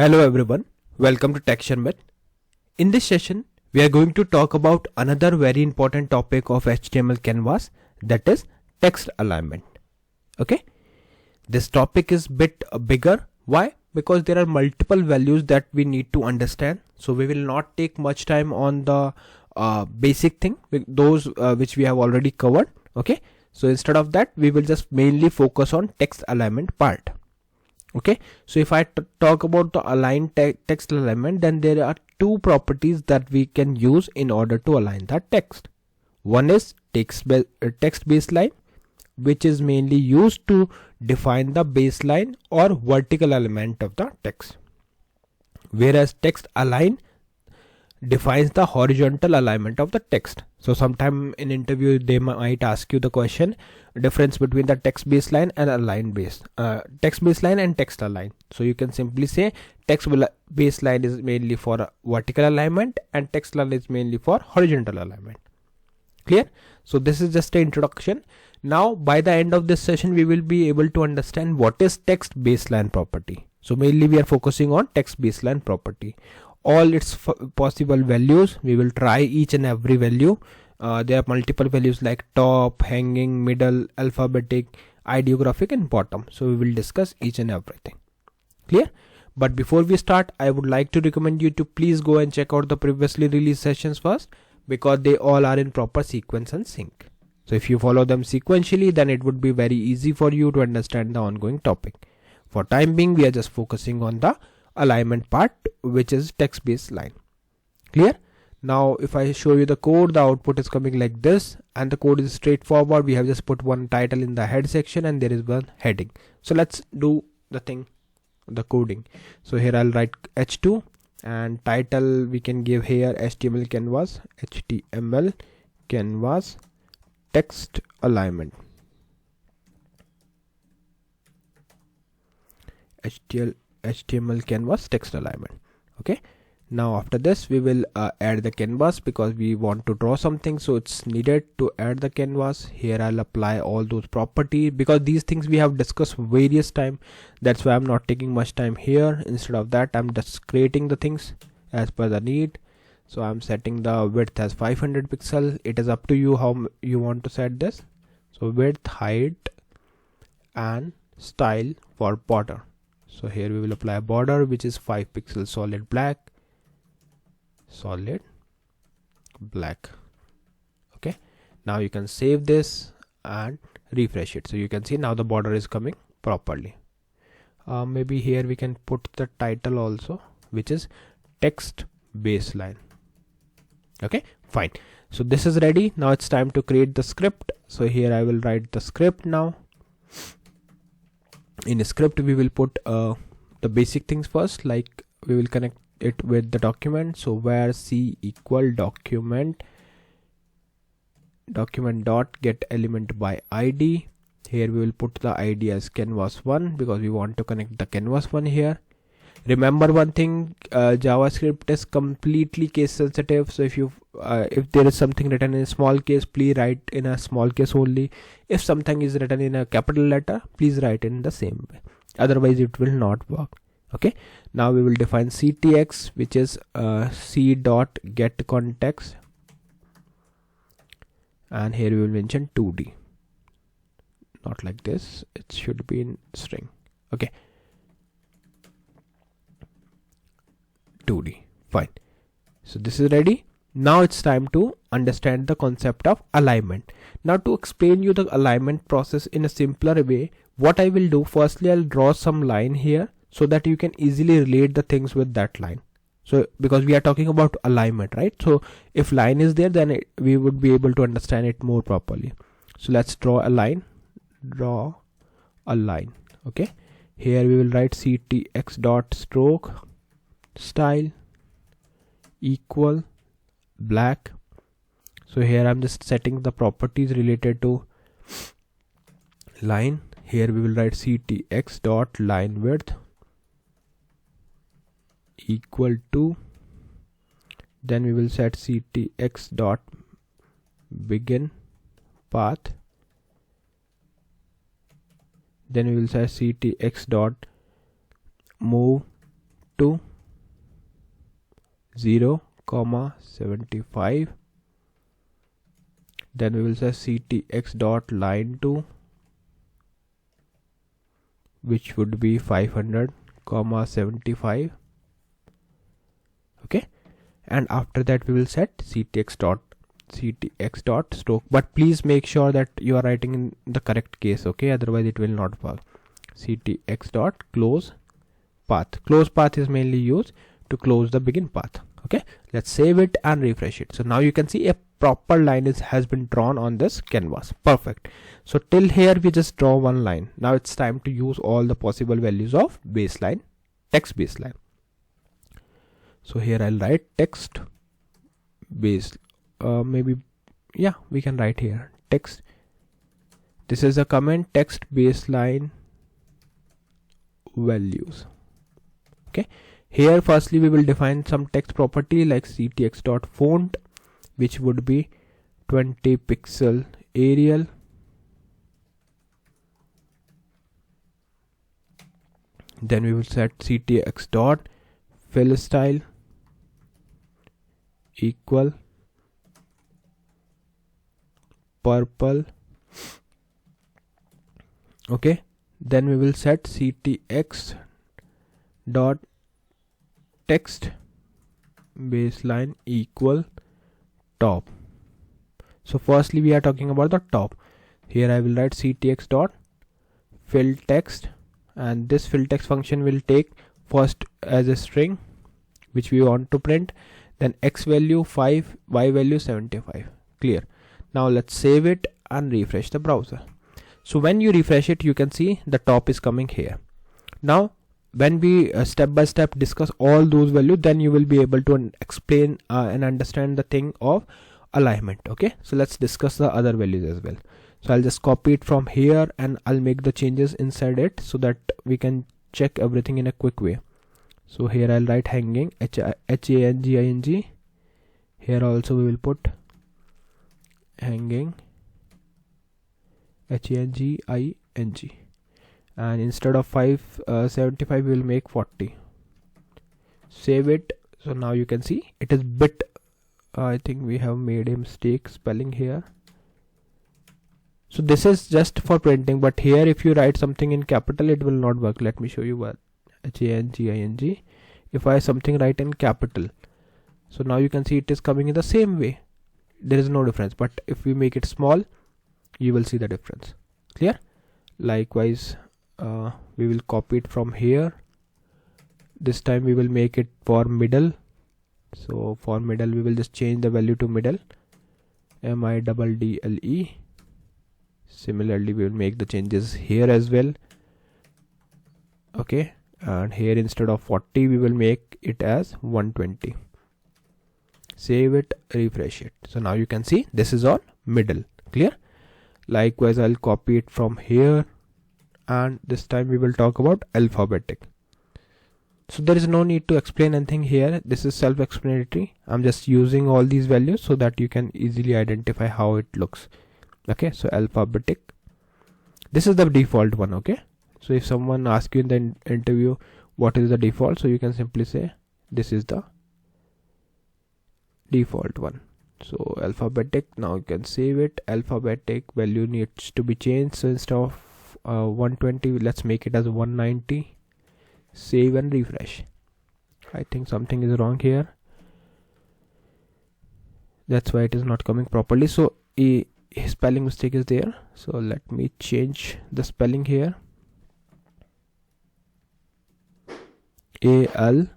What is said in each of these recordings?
Hello everyone, welcome to Sharmit. In this session, we are going to talk about another very important topic of HTML canvas, that is text alignment. Okay, this topic is bit bigger. Why? Because there are multiple values that we need to understand. So we will not take much time on the basic thing, those which we have already covered. Okay, so instead of that, we will just mainly focus on text alignment part. Okay, so if I talk about the align text alignment, then there are two properties that we can use in order to align the text. One is text baseline, which is mainly used to define the baseline or vertical element of the text, whereas text align defines the horizontal alignment of the text. So sometime in interview they might ask you the question, difference between the text baseline and align text baseline and text align. So you can simply say text baseline is mainly for vertical alignment and text align is mainly for horizontal alignment. Clear? So this is just an introduction. Now by the end of this session we will be able to understand what is text baseline property. So mainly we are focusing on text baseline property, all its possible values. We will try each and every value. There are multiple values like top, hanging, middle, alphabetic, ideographic and bottom. So we will discuss each and everything. Clear? But before we start, I would like to recommend you to please go and check out the previously released sessions first, because they all are in proper sequence and sync. So if you follow them sequentially, then it would be very easy for you to understand the ongoing topic. For time being, we are just focusing on the alignment part, which is text baseline. Clear? Now if I show you the code, the output is coming like this, and the code is straightforward. We have just put one title in the head section and there is one heading. So let's do the coding. So here I'll write h2 and title we can give here HTML canvas text alignment. HTML canvas text alignment. Okay, now after this we will add the canvas, because we want to draw something, so it's needed to add the canvas. Here I'll apply all those properties, because these things we have discussed various time. That's why I'm not taking much time here. Instead of that, I'm just creating the things as per the need. So I'm setting the width as 500 pixel. It is up to you how you want to set this. So width, height and style for border. So here we will apply a border which is 5 pixels, solid black. Okay, now you can save this and refresh it. So you can see now the border is coming properly. Maybe here we can put the title also, which is text baseline. Okay, fine. So this is ready. Now it's time to create the script. So here I will write the script now. In a script we will put the basic things first, like we will connect it with the document. So where c equal document dot get element by id. Here we will put the id as canvas1, because we want to connect the canvas1 here. Remember one thing, JavaScript is completely case sensitive. So if there is something written in a small case, please write in a small case only. If something is written in a capital letter, please write in the same way. Otherwise it will not work. Okay, now we will define ctx, which is c dot get context, and here we will mention 2d, not like this, it should be in string. Okay, 2d, fine. So this is ready. Now it's time to understand the concept of alignment. Now to explain you the alignment process in a simpler way, what I will do, firstly I'll draw some line here so that you can easily relate the things with that line. So because we are talking about alignment, right? So if line is there, then we would be able to understand it more properly. So let's draw a line. Okay, here we will write ctx dot stroke style equal black. So here I'm just setting the properties related to line. Here we will write ctx dot line width equal to, then we will set ctx dot begin path, then we will set ctx dot move to 0,75. Then we will say ctx dot line to, which would be 500,75. okay, and after that we will set ctx dot stroke, but please make sure that you are writing in the correct case, okay, otherwise it will not work. ctx dot close path. Close path is mainly used to close the begin path. Okay, let's save it and refresh it. So now you can see a proper line has been drawn on this canvas. Perfect. So till here we just draw one line. Now it's time to use all the possible values of baseline, text baseline. So here I'll write text base, maybe, yeah, we can write here text. This is a comment, text baseline values. Okay, here firstly we will define some text property like ctx dot font, which would be 20 pixel Arial. Then we will set ctx dot fill style equal purple. Okay, then we will set ctx dot text baseline equal top. So firstly we are talking about the top. Here I will write ctx dot fill text, and this fill text function will take first as a string which we want to print, then x value 5, y value 75. Clear. Now let's save it and refresh the browser. So when you refresh it, you can see the top is coming here. Now when we step by step discuss all those values, then you will be able to explain and understand the thing of alignment. Okay, so let's discuss the other values as well. So I'll just copy it from here and I'll make the changes inside it so that we can check everything in a quick way. So here I'll write hanging, hanging. Here also we will put hanging, hanging, and instead of 575 we will make 40. Save it. So now you can see it is bit, I think we have made a mistake spelling here. So this is just for printing, but here if you write something in capital it will not work. Let me show you what hanging. If I something write in capital, so now you can see it is coming in the same way. There is no difference, but if we make it small you will see the difference. Clear? Likewise we will copy it from here. This time we will make it for middle. So for middle we will just change the value to middle, middle. Similarly we will make the changes here as well. Okay, and here instead of 40 we will make it as 120. Save it, refresh it. So now you can see this is on middle. Clear? Likewise I'll copy it from here, and this time we will talk about alphabetic. So there is no need to explain anything here. This is self-explanatory. I'm just using all these values so that you can easily identify how it looks. Okay, so alphabetic, this is the default one. Okay, so if someone asks you in the interview what is the default, so you can simply say this is the default one. So alphabetic. Now you can save it. Alphabetic value needs to be changed, so instead of 120 let's make it as 190. Save and refresh. I think something is wrong here, that's why it is not coming properly. So a spelling mistake is there, so let me change the spelling here. alphabetic.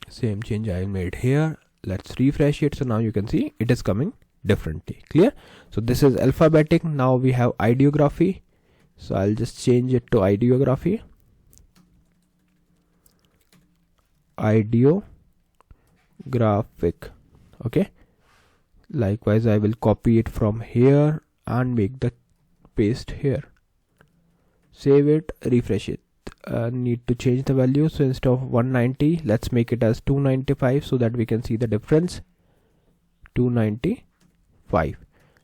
Same change I made here. Let's refresh it. So now you can see it is coming differently. Clear? So this is alphabetic. Now we have ideography, so I'll just change it to ideography. Ideographic. Okay, likewise I will copy it from here and make the paste here. Save it, refresh it. Need to change the value, so instead of 190 let's make it as 295 so that we can see the difference. 295.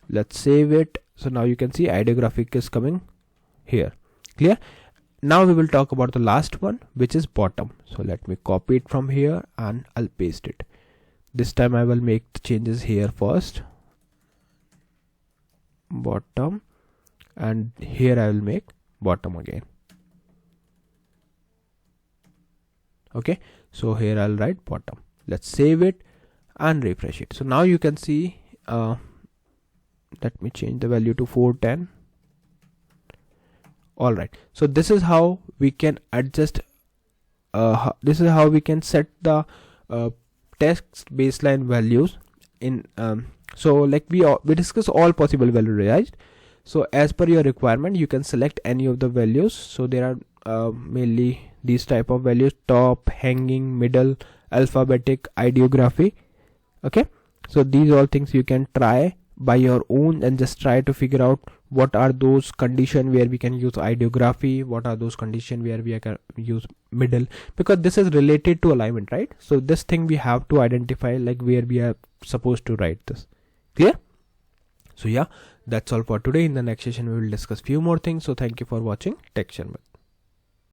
Let's save it. So now you can see ideographic is coming here. Clear? Now we will talk about the last one, which is bottom. So let me copy it from here and I'll paste it. This time I will make the changes here first, bottom, and here I will make bottom again. Okay, so here I'll write bottom. Let's save it and refresh it. So now you can see, let me change the value to 410. All right, so this is how we can adjust, this is how we can set the text baseline values in so like we discuss all possible values, right? So as per your requirement, you can select any of the values. So there are mainly these type of values: top, hanging, middle, alphabetic, ideography. Okay, so these all things you can try by your own and just try to figure out what are those conditions where we can use ideography, what are those conditions where we can use middle, because this is related to alignment, right? So this thing we have to identify, like where we are supposed to write this. Clear? So yeah, that's all for today. In the next session we will discuss few more things. So thank you for watching Tech Sharmit.